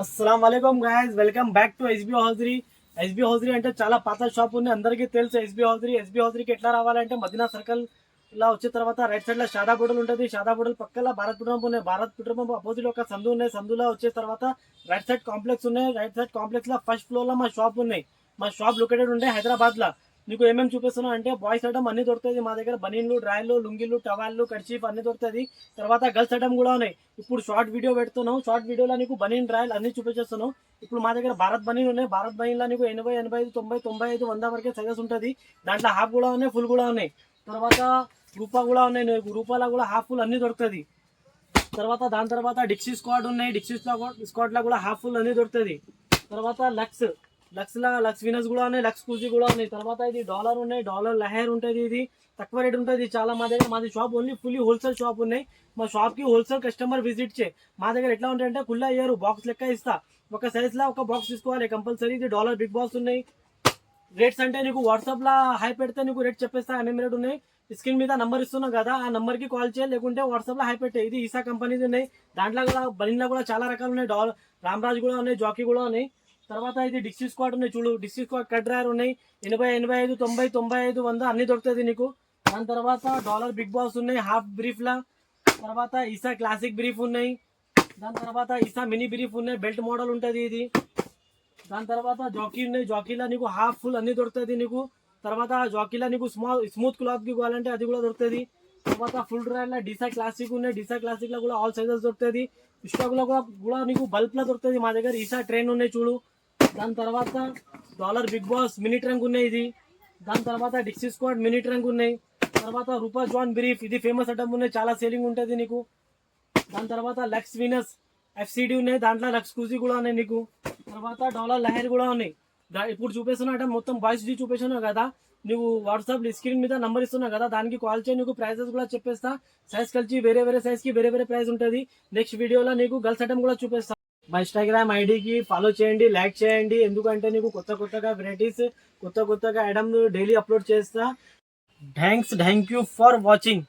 अस्सलाम वालेकुम guys, welcome back to SB hosiery. SB hosiery అంటే చాలా పాత షాప్ ఉంది, అందరికీ తెలుసు. ఎస్బీ హౌజరీకి ఎట్లా రావాలంటే మదీనా సర్కిల్ ఇలా వచ్చిన తర్వాత రైట్ సైడ్ లో షాదా హోటల్ ఉంటుంది. షాదా హోటల్ పక్కల భారత్ పెట్రోల్ పంప్ ఉన్నాయి. భారత్ పెట్రోల్ పంప్ అపోజిట్ ఒక సందు ఉన్నాయి. సందులో వచ్చిన తర్వాత రైట్ సైడ్ కాంప్లెక్స్ ఉన్నాయి. రైట్ సైడ్ కాంప్లెక్స్ లో ఫస్ట్ ఫ్లోర్ లో మా షాప్ ఉన్నాయి. మా షాప్ లొకేటెడ్ ఉండే హైదరాబాద్ లో. నీకు ఏమేమి చూపిస్తున్నా అంటే బాయ్స్ ఐటమ్ అన్ని దొరుకుతుంది మా దగ్గర. బనీన్లు, డ్రాయర్లు, లుంగిలు, టవాళ్ళు, కర్చీఫ్ అన్ని దొరుకుతుంది. తర్వాత గర్ల్స్ ఐటమ్ కూడా ఉన్నాయి. ఇప్పుడు షార్ట్ వీడియో పెడుతున్నాం. షార్ట్ వీడియోలో నీకు బనీన్, డ్రాయల్ అన్ని చూపించేస్తున్నాం. ఇప్పుడు మా దగ్గర భారత్ బనీన్ ఉన్నాయి. భారత్ బనీన్లో నీకు 80, 85, 90, 95, 100 వరకే సైజెస్ ఉంటుంది. దాంట్లో హాఫ్ కూడా ఉన్నాయి, ఫుల్ కూడా ఉన్నాయి. తర్వాత రూపా కూడా ఉన్నాయి. నీకు రూపాలో కూడా హాఫ్ ఫుల్ అన్ని దొరుకుతుంది. దాని తర్వాత డిక్సీ స్క్వాడ్ ఉన్నాయి. డిక్సీ స్క్వాడ్ లో కూడా హాఫ్ ఫుల్ అన్ని దొరుకుతుంది. తర్వాత లక్స్ వినస్ కూడా ఉన్నాయి. లక్స్ కూజీ కూడా ఉన్నాయి. తర్వాత ఇది డాలర్ ఉన్నాయి. డాలర్ లహేర్ ఉంటుంది. ఇది తక్కువ రేట్ ఉంటుంది చాలా. మా దగ్గర మాది shop only fully wholesale shop ఉన్నాయి. మా షాప్ కి హోల్సేల్ కస్టమర్ విజిట్ చే. మా దగ్గర ఎట్లా ఉంటాయంటే కుల్లా ఇయర్ బాక్స్ లెక్క ఇస్తా. ఒక సైజ్ లా ఒక బాక్స్ తీసుకోవాలి కంపల్సరీ. ఇది డాలర్ బిగ్ బాక్స్ ఉన్నాయి. రేట్స్ అంటే నీకు వాట్సాప్ లా హై పెడితే నీకు రేట్ చెప్పేస్తా. ఏమేమి రేట్ ఉన్నాయి స్క్రీన్ మీద నంబర్ ఇస్తున్నావు కదా, ఆ నంబర్ కి కాల్ చేయాలి, లేకుంటే వాట్సాప్ లో హై పెట్టే. ఇది ఈసా కంపెనీది ఉన్నాయి. దాంట్లో కూడా బనీన్లో కూడా చాలా రకాలు ఉన్నాయి. రామ్రాజ్ కూడా ఉన్నాయి, జాకీ కూడా ఉన్నాయి. తర్వాత ఇది డిక్సీ స్క్వాడ్ ఉన్నాయి. చూడు, డిక్సీ స్క్వాడ్ కట్ డ్రైవర్ ఉన్నాయి. 80, 85, 90, 95, 100 అన్ని దొరుకుతుంది నీకు. దాని తర్వాత డాలర్ బిగ్ బాస్ ఉన్నాయి హాఫ్ బ్రీఫ్ లా. తర్వాత ఈసా క్లాసిక్ బ్రీఫ్ ఉన్నాయి. దాని తర్వాత ఈసా మినీ బ్రీఫ్ ఉన్నాయి, బెల్ట్ మోడల్ ఉంటుంది ఇది. దాని తర్వాత జాకీ ఉన్నాయి. జాకీలో నీకు హాఫ్ ఫుల్ అన్ని దొరుకుతుంది నీకు. తర్వాత జాకీలో నీకు స్మూత్ క్లాత్ కి కావాలంటే అది కూడా దొరుకుతుంది. తర్వాత ఫుల్ డ్రైర్ లో డిసా క్లాసిక్ ఉన్నాయి. డిసా క్లాసిక్ లో కూడా ఆల్ సైజెస్ దొరుకుతుంది. ఇస్టాక్ లో కూడా నీకు బల్బ్ లో దొరుకుతుంది. మా దగ్గర ఈసా ట్రైన్ ఉన్నాయి చూడు. దాని తర్వాత dollar big boss mini trunk ఉన్నాయి ఇది. దాని తర్వాత డిక్సీ స్క్వాడ్ మినీ ట్రంక్ ఉన్నాయి. తర్వాత రూపా జాన్ బ్రీఫ్ ఇది ఫేమస్ ఐటమ్ ఉన్నాయి, చాలా సేలింగ్ ఉంటుంది నీకు. దాని తర్వాత లక్స్ వీనస్ ఎఫ్సిడి ఉన్నాయి. దాంట్లో లక్స్ కూజీ కూడా ఉన్నాయి నీకు. తర్వాత డాలర్ లహేర్ కూడా ఉన్నాయి. ఇప్పుడు చూపిస్తున్నా అంటే మొత్తం బాయ్స్ ది చూపిస్తున్నావు కదా. నువ్వు వాట్సాప్ స్క్రీన్ మీద నంబర్ ఇస్తున్నావు కదా, దానికి కాల్ చేయి. నీకు ప్రైజెస్ కూడా చెప్పేస్తా. సైజ్ కలిసి వేరే సైజ్ కి వేరే ప్రైస్ ఉంటుంది. నెక్స్ట్ వీడియోలో నీకు గర్ల్స్ ఐటమ్ కూడా చూపిస్తా. మా ఇన్స్టాగ్రామ్ ఐడికి ఫాలో చేయండి, లైక్ చేయండి. ఎందుకంటే నీకు కొత్తగా వెరైటీస్, కొత్తగా ఐటమ్ డైలీ అప్లోడ్ చేస్తా. Thank you for watching.